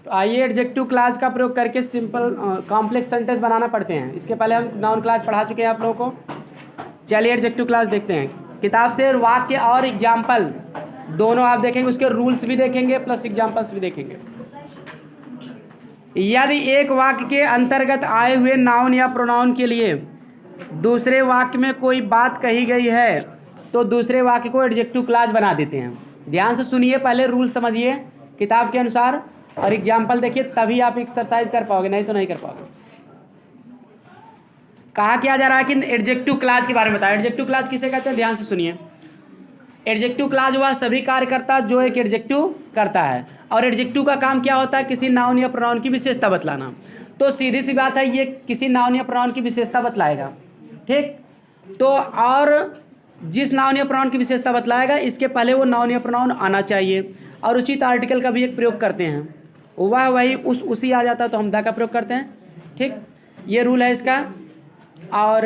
तो आइए adjective class का प्रयोग करके सिंपल कॉम्प्लेक्स सेंटेंस बनाना पड़ते हैं। इसके पहले हम नाउन क्लास पढ़ा चुके हैं आप लोगों को। चलिए एडजेक्टिव क्लास देखते हैं। किताब से वाक्य और एग्जाम्पल दोनों आप देखेंगे, उसके रूल्स भी देखेंगे प्लस एग्जाम्पल्स भी देखेंगे। यदि एक वाक्य के अंतर्गत आए हुए नाउन या प्रोनाउन के लिए दूसरे वाक्य में कोई बात कही गई है तो दूसरे वाक्य को एडजेक्टिव क्लास बना देते हैं। ध्यान से सुनिए, पहले रूल समझिए किताब के अनुसार और एग्जाम्पल देखिए, तभी आप एक्सरसाइज कर पाओगे, नहीं तो नहीं कर पाओगे। कहा क्या जा रहा है कि एडजेक्टिव क्लास के बारे में बताया। एडजेक्टिव क्लास किसे कहते हैं, ध्यान से सुनिए। एडजेक्टिव क्लास वह सभी कार्य करता है जो एक एडजेक्टिव करता है। और एडजेक्टिव का काम क्या होता है, किसी नाउन या प्रोनाउन की विशेषता बतलाना। तो सीधी सी बात है, ये किसी नाउन या प्रोनाउन की विशेषता बतलाएगा, ठीक। तो और जिस नाउन या प्रोनाउन की विशेषता बतलाएगा, इसके पहले वो नाउन या प्रोनाउन आना चाहिए। और उचित आर्टिकल का भी एक प्रयोग करते हैं, वह वही उसी आ जाता है तो हम द का प्रयोग करते हैं, ठीक। ये रूल है इसका। और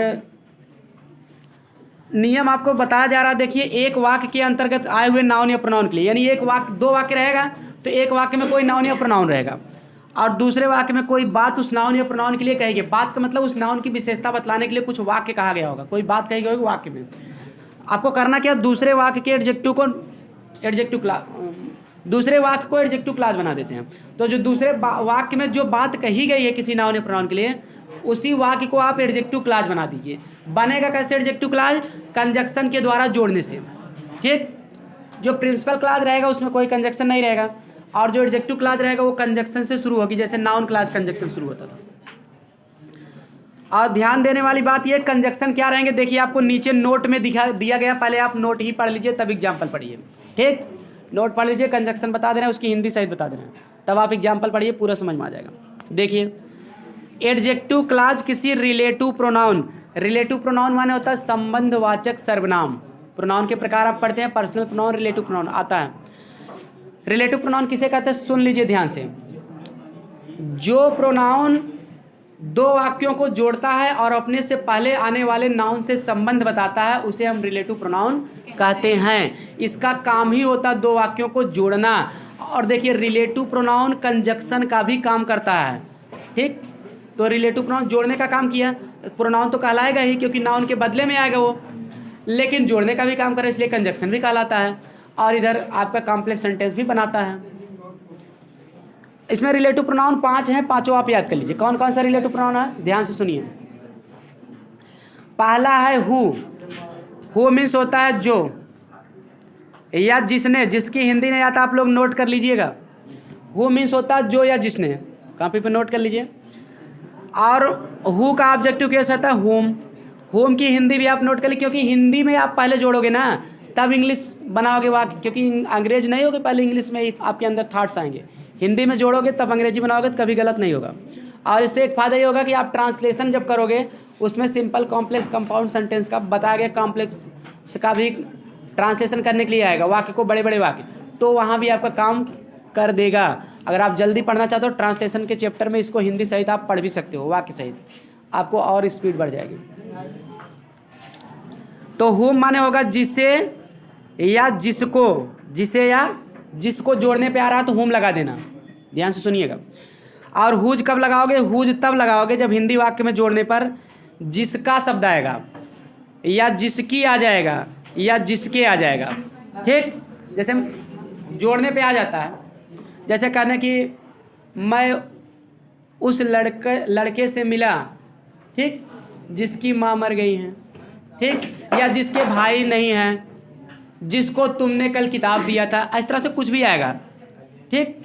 नियम आपको बताया जा रहा है, देखिए, एक वाक्य के अंतर्गत आए हुए नाउन या प्रोनाउन के लिए, यानी एक वाक्य, दो वाक्य रहेगा तो एक वाक्य में कोई नाउन या प्रोनाउन रहेगा और दूसरे वाक्य में कोई बात उस नाउन या प्रोनाउन के लिए कहेगी। बात का मतलब उस नाउन की विशेषता बतलाने के लिए कुछ वाक्य कहा गया होगा, कोई बात कही गई होगी वाक्य में। आपको करना क्या, दूसरे वाक्य के एडजेक्टिव को एडजेक्टिव क्लास बना देते हैं। तो जो दूसरे वाक्य में जो बात कही गई है किसी नाउन या प्रोनाउन के लिए, उसी वाक्य को आप एडजेक्टिव क्लास बना दीजिए। बनेगा कैसे एडजेक्टिव क्लास, कंजक्शन के द्वारा जोड़ने से, ठीक। जो प्रिंसिपल क्लास रहेगा उसमें कोई कंजक्शन नहीं रहेगा और जो एडजेक्टिव क्लास रहेगा वो कंजक्शन से शुरू होगी, जैसे नाउन क्लास कंजक्शन शुरू होता था। और ध्यान देने वाली बात ये, कंजक्शन क्या रहेंगे, देखिए आपको नीचे नोट में दिया गया, पहले आप नोट ही पढ़ लीजिए तब एग्जाम्पल पढ़िए, ठीक। नोट पढ़ लीजिए, कंजक्शन बता दे रहे हैं, उसकी हिंदी सहित बता दे रहे हैं, तब आप एग्जाम्पल पढ़िए, पूरा समझ में आ जाएगा। देखिए, एडजेक्टिव क्लास किसी रिलेटिव प्रोनाउन, रिलेटिव प्रोनाउन माने होता है संबंधवाचक सर्वनाम। प्रोनाउन के प्रकार आप पढ़ते हैं, पर्सनल प्रोनाउन, रिलेटिव प्रोनाउन आता है। रिलेटिव प्रोनाउन किसे कहते हैं, सुन लीजिए ध्यान से। जो प्रोनाउन दो वाक्यों को जोड़ता है और अपने से पहले आने वाले नाउन से संबंध बताता है, उसे हम रिलेटिव प्रोनाउन कहते हैं। इसका काम ही होता है दो वाक्यों को जोड़ना। और देखिए, रिलेटिव प्रोनाउन कंजक्शन का भी काम करता है, ठीक। तो रिलेटिव प्रोनाउन जोड़ने का काम किया, प्रोनाउन तो कहलाएगा ही क्योंकि नाउन के बदले में आएगा वो, लेकिन जोड़ने का भी काम करे इसलिए कंजक्शन भी कहलाता है। और इधर आपका कॉम्प्लेक्स सेंटेंस भी बनाता है। इसमें रिलेटिव प्रोनाउन 5 हैं, पांचों आप याद कर लीजिए। कौन कौन सा रिलेटिव प्रोनाउन है, ध्यान से सुनिए। पहला है हु मीन्स होता है जो या जिसने, जिसकी हिंदी नहीं आता आप लोग नोट कर लीजिएगा। हु मीन्स होता है जो या जिसने, कॉपी पे नोट कर लीजिए। और हु का ऑब्जेक्टिव केस होता है होम की हिंदी भी आप नोट कर लीजिए, क्योंकि हिंदी में आप पहले जोड़ोगे ना तब इंग्लिश बनाओगे वाक्य, क्योंकि अंग्रेज नहीं होगे, पहले इंग्लिश में आपके अंदर थॉट्स आएंगे, हिंदी में जोड़ोगे तब अंग्रेजी बनाओगे तो कभी गलत नहीं होगा। और इससे एक फ़ायदा ये होगा कि आप ट्रांसलेशन जब करोगे उसमें सिंपल, कॉम्प्लेक्स, कंपाउंड सेंटेंस का बताया गया कॉम्प्लेक्स का भी ट्रांसलेशन करने के लिए आएगा, वाक्य को, बड़े बड़े वाक्य, तो वहाँ भी आपका काम कर देगा। अगर आप जल्दी पढ़ना चाहते हो ट्रांसलेशन के चैप्टर में इसको हिंदी सहित आप पढ़ भी सकते हो, वाक्य सहित, आपको और स्पीड बढ़ जाएगी। तो हुम माने होगा जिसे या जिसको, जिसे या जिसको जोड़ने पे आ रहा है तो हुम लगा देना, ध्यान से सुनिएगा। और हुज कब लगाओगे, हुज तब लगाओगे जब हिंदी वाक्य में जोड़ने पर जिसका शब्द आएगा या जिसकी आ जाएगा या जिसके आ जाएगा, ठीक। जैसे जोड़ने पे आ जाता है, जैसे कहना कि मैं उस लड़के से मिला, ठीक, जिसकी माँ मर गई है, ठीक, या जिसके भाई नहीं हैं, जिसको तुमने कल किताब दिया था, इस तरह से कुछ भी आएगा, ठीक।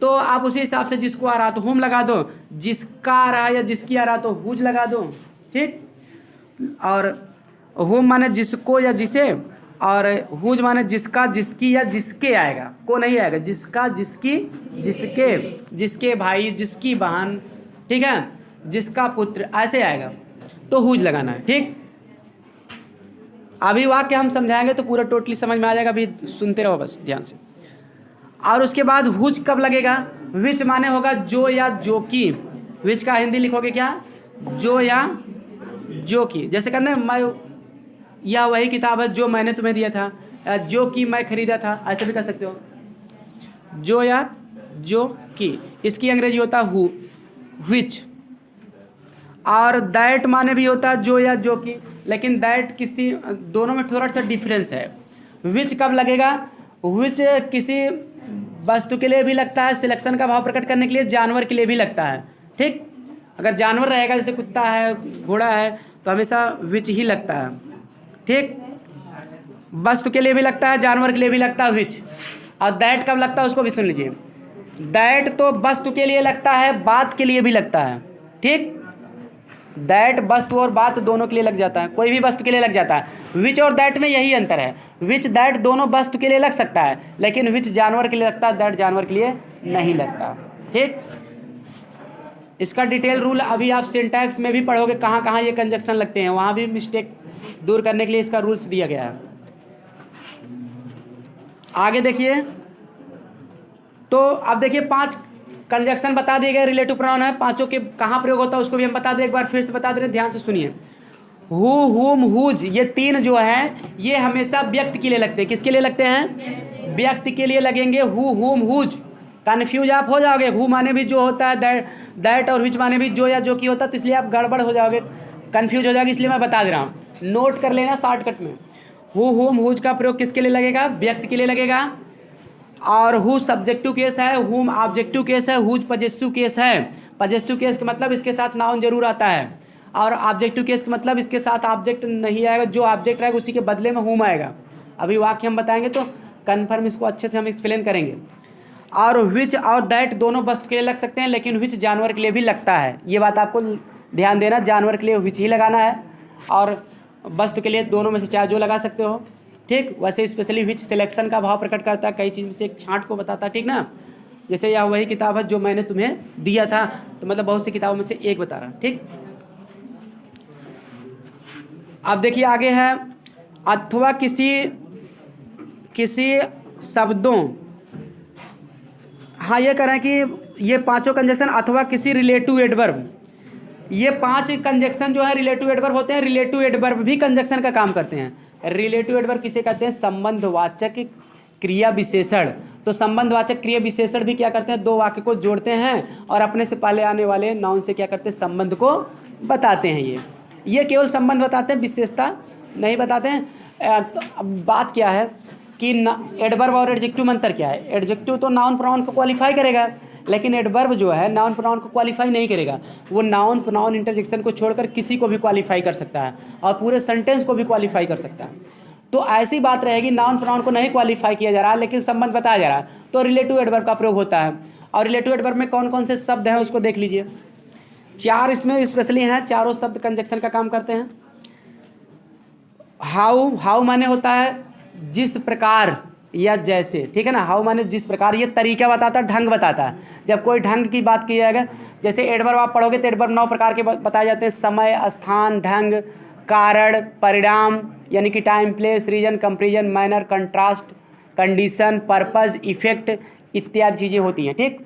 तो आप उसी हिसाब से जिसको आ रहा तो हुम लगा दो, जिसका आ रहा या जिसकी आ रहा तो हुज लगा दो, ठीक। और हुम माने जिसको या जिसे, और हुज माने जिसका, जिसकी या जिसके आएगा, को नहीं आएगा, जिसका, जिसकी, जिसके, जिसके भाई, जिसकी बहन, ठीक है, जिसका पुत्र, ऐसे आएगा तो हुज लगाना है, ठीक। अभी वाक्य हम समझाएंगे तो पूरा टोटली समझ में आ जाएगा, अभी सुनते रहो बस ध्यान से। और उसके बाद हुज कब लगेगा, विच माने होगा जो या जो की, विच का हिंदी लिखोगे क्या, जो या जो की। जैसे कहना है मैं, यह वही किताब है जो मैंने तुम्हें दिया था, जो कि मैं खरीदा था, ऐसे भी कर सकते हो। जो या जो कि, इसकी अंग्रेजी होता है हु, विच। और दैट माने भी होता है जो या जो कि, लेकिन दैट किसी, दोनों में थोड़ा सा डिफरेंस है। विच कब लगेगा? विच किसी वस्तु के लिए भी लगता है, सिलेक्शन का भाव प्रकट करने के लिए, जानवर के लिए भी लगता है। ठीक, अगर जानवर रहेगा जैसे कुत्ता है, घोड़ा है, तो हमेशा विच ही लगता है। ठीक, वस्तु के लिए भी लगता है, जानवर के लिए भी लगता है विच। और दैट कब लगता है उसको भी सुन लीजिए। दैट तो वस्तु के लिए लगता है, बात के लिए भी लगता है। ठीक, दैट वस्तु और बात दोनों के लिए लग जाता है, कोई भी वस्तु के लिए लग जाता है। विच और दैट में यही अंतर है, विच दैट दोनों वस्तु के लिए लग सकता है, लेकिन विच जानवर के लिए लगता है, दैट जानवर के लिए नहीं लगता। ठीक, इसका डिटेल रूल अभी आप सिंटैक्स में भी पढ़ोगे, कहाँ कहाँ ये कंजक्शन लगते हैं, वहाँ भी मिस्टेक दूर करने के लिए इसका रूल्स दिया गया है। आगे देखिए, तो अब देखिए 5 कंजक्शन बता दिए गए, रिलेटिव प्रोनाउन है, पांचों के कहाँ प्रयोग होता है उसको भी हम बता दें, एक बार फिर से बता दे रहे, ध्यान से सुनिए। हु, हुम, हुज, ये 3 जो है ये हमेशा व्यक्ति के लिए लगते हैं। किसके लिए लगते हैं? व्यक्ति के लिए लगेंगे। हु, हुम, हुज। कन्फ्यूज आप हो जाओगे, हु माने भी जो होता है, दैट और विच माने भी जो या जो की होता है, तो इसलिए आप गड़बड़ हो जाओगे, कन्फ्यूज हो जाओगे, इसलिए मैं बता दे रहा हूँ, नोट कर लेना शॉर्टकट में। हु, हुम, हुज का प्रयोग किसके लिए लगेगा? व्यक्ति के लिए लगेगा। और हु सब्जेक्टिव केस है, हुम ऑब्जेक्टिव केस है, हुज पजेसिव केस है। पजेसिव केस का मतलब इसके साथ नाउन जरूर आता है, और ऑब्जेक्टिव केस का मतलब इसके साथ ऑब्जेक्ट नहीं आएगा, जो ऑब्जेक्ट रहेगा उसी के बदले में हुम आएगा। अभी वाक्य हम बताएंगे तो कन्फर्म इसको अच्छे से हम एक्सप्लेन करेंगे। और विच और दैट दोनों वस्तु के लिए लग सकते हैं, लेकिन विच जानवर के लिए भी लगता है। ये बात आपको ध्यान देना, जानवर के लिए विच ही लगाना है, और वस्तु के लिए दोनों में से चाहे जो लगा सकते हो। ठीक, वैसे स्पेशली विच सिलेक्शन का भाव प्रकट करता है, कई चीज़ में से एक छांट को बताता है। ठीक ना, जैसे यह वही किताब है जो मैंने तुम्हें दिया था, तो मतलब बहुत सी किताबों में से एक बता रहा। ठीक, अब देखिए आगे है, अथवा किसी शब्दों, हाँ ये कह रहे हैं कि ये पांचों कंजक्शन अथवा किसी रिलेटिव एडवर्ब, ये 5 कंजक्शन जो है रिलेटिव एडवर्ब होते हैं। रिलेटिव एडवर्ब भी कंजक्शन का काम करते हैं। रिलेटिव एडवर्ब किसे कहते हैं? संबंधवाचक क्रिया विशेषण। तो संबंधवाचक क्रिया विशेषण भी क्या करते हैं? 2 वाक्य को जोड़ते हैं और अपने से पहले आने वाले नाउन से क्या करते हैं? संबंध को बताते हैं। ये केवल संबंध बताते हैं, विशेषता नहीं बताते हैं। तो अब बात क्या है कि एडवर्ब और एडजेक्टिव में अंतर क्या है? एडजेक्टिव तो नाउन प्रोनाउन को क्वालिफाई करेगा, लेकिन एडवर्ब जो है नाउन प्रोनाउन को क्वालिफाई नहीं करेगा। वो नाउन प्रोनाउन इंटरजेक्शन को छोड़कर किसी को भी क्वालिफाई कर सकता है और पूरे सेंटेंस को भी क्वालिफाई कर सकता है। तो ऐसी बात रहेगी, नाउन प्रोनाउन को नहीं क्वालिफाई किया जा रहा है, लेकिन संबंध बताया जा रहा है, तो रिलेटिव एडवर्ब का प्रयोग होता है। और रिलेटिव एडवर्ब में कौन कौन से शब्द हैं उसको देख लीजिए। 4 इसमें स्पेशली हैं, चारों शब्द कंजक्शन का काम करते हैं। हाउ, हाउ माने होता है जिस प्रकार या जैसे। ठीक है ना, हाउ माने जिस प्रकार, ये तरीका बताता है, ढंग बताता है। जब कोई ढंग की बात की जाएगा, जैसे एडवर्ब आप पढ़ोगे तो एडवर्ब 9 प्रकार के बताए जाते हैं। समय, स्थान, ढंग, कारण, परिणाम, यानी कि time, place, reason, comparison, manner, contrast, condition, purpose, effect इत्यादि चीज़ें होती हैं। ठीक,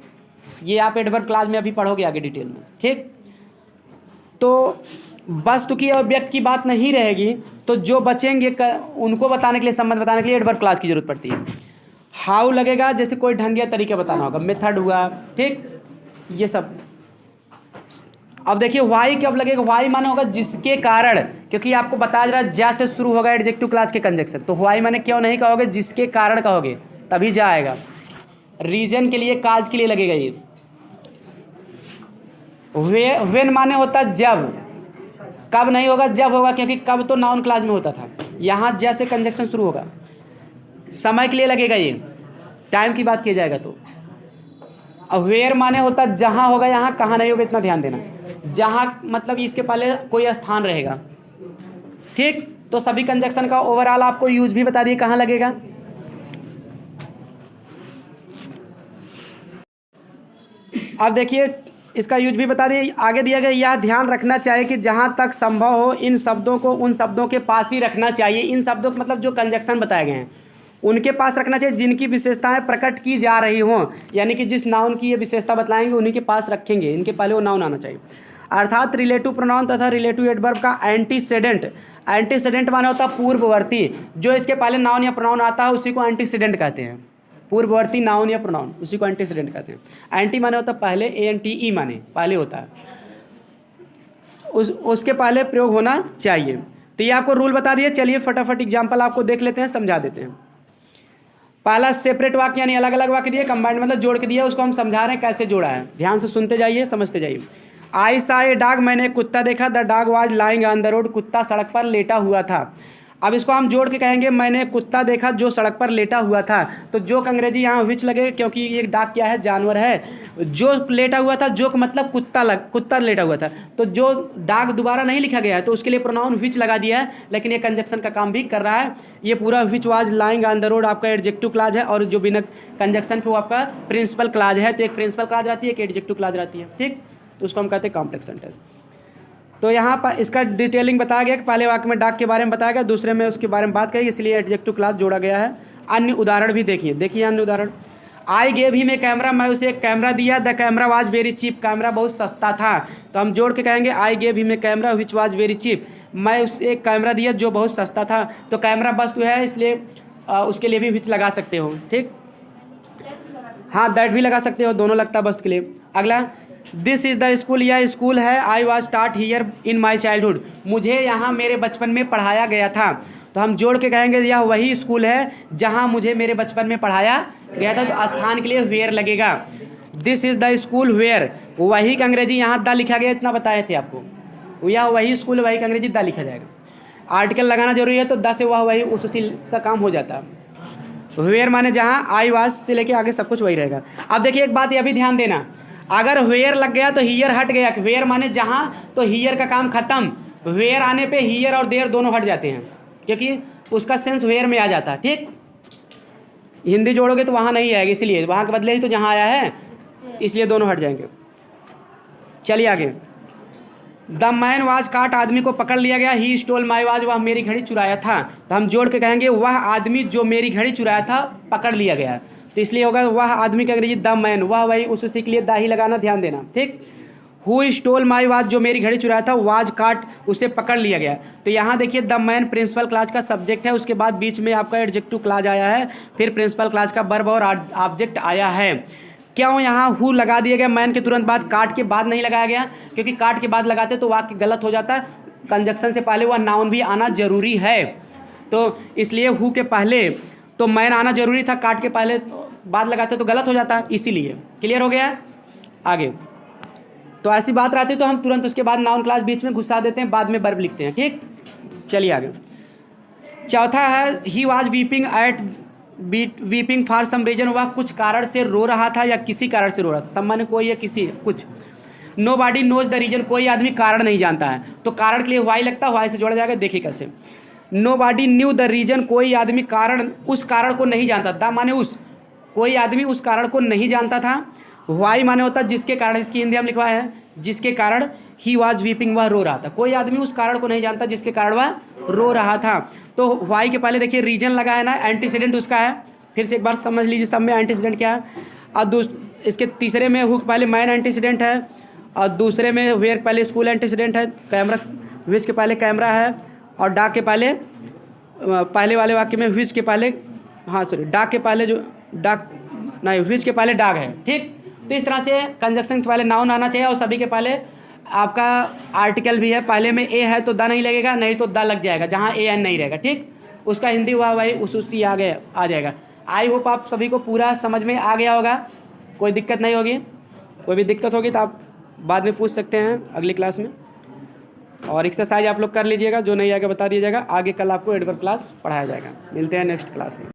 ये आप एडवर्ब क्लास में अभी पढ़ोगे आगे डिटेल में। ठीक, तो वस्तु की और व्यक्ति की बात नहीं रहेगी, तो जो बचेंगे उनको बताने के लिए, संबंध बताने के लिए एडवर्ब क्लास की जरूरत पड़ती है। हाउ लगेगा जैसे कोई ढंग या तरीका बताना होगा, मेथड हुआ। ठीक, ये सब। अब देखिए वाई कब लगेगा? वाई माने होगा जिसके कारण, क्योंकि आपको बताया जा रहा है जा से शुरू होगा एडजेक्टिव क्लास के कंजक्शन, तो वाई माने क्यों नहीं कहोगे, जिसके कारण कहोगे तभी जाएगा। रीजन के लिए, काज के लिए लगेगा ये। वेन माने होता जब, कब नहीं होगा, जब होगा, क्योंकि कब तो नाउन क्लास में होता था, यहाँ जैसे कंजक्शन शुरू होगा। समय के लिए लगेगा ये, टाइम की बात की जाएगा तो। वेयर माने होता जहाँ होगा, यहाँ कहाँ नहीं होगा, इतना ध्यान देना। जहाँ मतलब इसके पहले कोई स्थान रहेगा। ठीक, तो सभी कंजक्शन का ओवरऑल आपको यूज भी बता दिए कहाँ लगेगा। अब देखिए इसका यूज भी बता दिए, आगे दिया गया। यह ध्यान रखना चाहिए कि जहाँ तक संभव हो इन शब्दों को उन शब्दों के पास ही रखना चाहिए। इन शब्दों को मतलब जो कंजक्शन बताए गए हैं उनके पास रखना चाहिए जिनकी विशेषताएं प्रकट की जा रही हों, यानी कि जिस नाउन की ये विशेषता बताएंगे उन्हीं के पास रखेंगे, इनके पहले वो नाउन आना चाहिए। अर्थात रिलेटिव प्रोनाउन तथा रिलेटिव एडवर्ब का एंटीसेडेंट, एंटीसेडेंट माना होता है पूर्ववर्ती, जो इसके पहले नाउन या प्रोनाउन आता है उसी को एंटीसेडेंट कहते हैं। पूर्ववर्ती नाउन या प्रोनाउन, उसी को एंटीसीडेंट कहते हैं। एंटी माने होता है पहले, ANTE माने पहले होता है, उसके पहले प्रयोग होना चाहिए। तो ये आपको रूल बता दिए। चलिए फटाफट एग्जाम्पल आपको देख लेते हैं, समझा देते हैं। पहला सेपरेट वाक्य यानी अलग अलग वाक्य दिए, कंबाइंड मतलब जोड़ के दिया, उसको हम समझा रहे हैं कैसे जोड़ा है। ध्यान से सुनते जाइए, समझते जाइए। आई सा ए डॉग, मैंने एक कुत्ता देखा। The dog was lying on the road, कुत्ता सड़क पर लेटा हुआ था। अब इसको हम जोड़ के कहेंगे मैंने एक कुत्ता देखा जो सड़क पर लेटा हुआ था। तो जोक अंग्रेजी यहाँ विच लगे, क्योंकि ये डॉग क्या है, जानवर है। जो लेटा हुआ था, जोक मतलब कुत्ता लेटा हुआ था। तो जो डॉग दोबारा नहीं लिखा गया है तो उसके लिए प्रोनाउन विच लगा दिया है, लेकिन ये कंजक्शन का काम भी कर रहा है। ये पूरा which was lying on the road आपका एडजेक्टिव क्लॉज है, और जो बिना कंजक्शन के वो आपका प्रिंसिपल क्लॉज है। तो एक प्रिंसिपल क्लॉज रहती है, एक एडजेक्टिव क्लॉज रहती है, ठीक। तो उसको हम कहते हैं कॉम्प्लेक्स सेंटेंस। तो यहाँ पर इसका डिटेलिंग बताया गया कि पहले वाक्य में डॉग के बारे में बताया गया, दूसरे में उसके बारे में बात करी, इसलिए एडजेक्टिव क्लॉज जोड़ा गया है। अन्य उदाहरण भी देखिए अन्य उदाहरण। I gave him a camera, मैं उसे एक कैमरा दिया। The camera was very cheap, camera बहुत सस्ता था। तो हम जोड़ के कहेंगे I gave him a camera which was very cheap, मैं उसे एक कैमरा दिया जो बहुत सस्ता था। तो कैमरा वस्तु है, इसलिए उसके लिए भी विच लगा सकते हो, ठीक। हाँ, दैट भी लगा सकते हो, दोनों लगता है वस्तु के लिए। अगला, दिस इज़ द स्कूल, यह स्कूल है। I was start hear in my childhood, मुझे यहाँ मेरे बचपन में पढ़ाया गया था। तो हम जोड़ के कहेंगे यह वही स्कूल है जहाँ मुझे मेरे बचपन में पढ़ाया गया था। तो स्थान के लिए वेयर लगेगा। This is the school where, वही का अंग्रेजी यहाँ द लिखा गया, इतना बताए थे आपको। यह वही स्कूल, वही का अंग्रेजी द लिखा जाएगा। आर्टिकल लगाना जरूरी है, तो द से वह वही उसी का काम हो जाता है। वेयर माने जहाँ, आई वाज से लेके आगे सब कुछ वही रहेगा। अब देखिए एक बात यह भी ध्यान देना, अगर वेयर लग गया तो हियर हट गया। वेयर माने जहाँ, तो हियर का काम खत्म। वेयर आने पे हियर और देयर दोनों हट जाते हैं, क्योंकि उसका सेंस वेयर में आ जाता है, ठीक। हिंदी जोड़ोगे तो वहाँ नहीं आएगी, इसलिए वहाँ के बदले ही तो जहाँ आया है, इसलिए दोनों हट जाएंगे। चलिए आगे। द मैन वाज काट, आदमी को पकड़ लिया गया। ही स्टोल माई वाज, वह मेरी घड़ी चुराया था। तो हम जोड़ के कहेंगे वह आदमी जो मेरी घड़ी चुराया था पकड़ लिया गया। तो इसलिए होगा वह आदमी का अंग्रेजी द मैन, वह वही उसी के लिए द ही लगाना, ध्यान देना, ठीक। हु स्टोल माई वाच, जो मेरी घड़ी चुराया था। वाज काट, उसे पकड़ लिया गया। तो यहाँ देखिए द मैन प्रिंसिपल क्लास का सब्जेक्ट है, उसके बाद बीच में आपका एडजेक्टिव क्लास आया है, फिर प्रिंसिपल क्लास का वर्ब और ऑब्जेक्ट आया है। क्यों यहाँ हु लगा दिया गया मैन के तुरंत बाद, काट के बाद नहीं लगाया गया? क्योंकि काट के बाद लगाते तो वाक्य गलत हो जाता है। कंजक्शन से पहले वह नाउन भी आना जरूरी है, तो इसलिए हु के पहले तो मैन आना जरूरी था, काट के पहले बाद लगाते तो गलत हो जाता, इसीलिए। क्लियर हो गया? आगे तो ऐसी बात रहती तो हम तुरंत उसके बाद नाउन क्लास बीच में घुसा देते हैं, बाद में वर्ब लिखते हैं, ठीक। चलिए आगे। चौथा है he was weeping at weeping for some reason, वह कुछ कारण से रो रहा था या किसी कारण से रो रहा था। सम्मान कोई या किसी कुछ। Nobody knows the reason, कोई आदमी कारण नहीं जानता है, तो कारण के लिए वाई लगता है, वाई से जोड़ा जाएगा। देखिए कैसे, nobody knew the reason, कोई आदमी कारण उस कारण को नहीं जानता। द माने उस, कोई आदमी उस कारण को नहीं जानता था। वाई माने होता है जिसके कारण, इसकी हिंदी हम लिखवाए हैं जिसके कारण। ही वाज वीपिंग, वह रो रहा था। कोई आदमी उस कारण को नहीं जानता जिसके कारण वह रो रहा था। तो वाई के पहले देखिए रीजन लगा है ना, एंटीसीडेंट उसका है। फिर से एक बार समझ लीजिए सब में एंटीसीडेंट क्या है। और इसके तीसरे में हु पहले मैन एंटीसीडेंट है, और दूसरे में वेयर पहले स्कूल एंटीसीडेंट है। कैमरा, विच के पहले कैमरा है, और डाक के पहले वाले वाक्य में विच के पहले, हाँ सॉरी, डाक के पहले जो डाक नहीं, विच के पहले डाग है, ठीक। तो इस तरह से कंजक्शन के पहले नाउन आना चाहिए, और सभी के पहले आपका आर्टिकल भी है। पहले में ए है तो द नहीं लगेगा, नहीं तो द लग जाएगा जहाँ ए एन नहीं रहेगा, ठीक। उसका हिंदी हुआ वही उसी आ जाएगा। आई होप आप सभी को पूरा समझ में आ गया होगा, कोई दिक्कत नहीं होगी। कोई भी दिक्कत होगी तो आप बाद में पूछ सकते हैं अगली क्लास में। और एक्सरसाइज आप लोग कर लीजिएगा, जो नहीं आएगा बता दिया जाएगा। आगे कल आपको एडवर्ब क्लास पढ़ाया जाएगा। मिलते हैं नेक्स्ट क्लास में।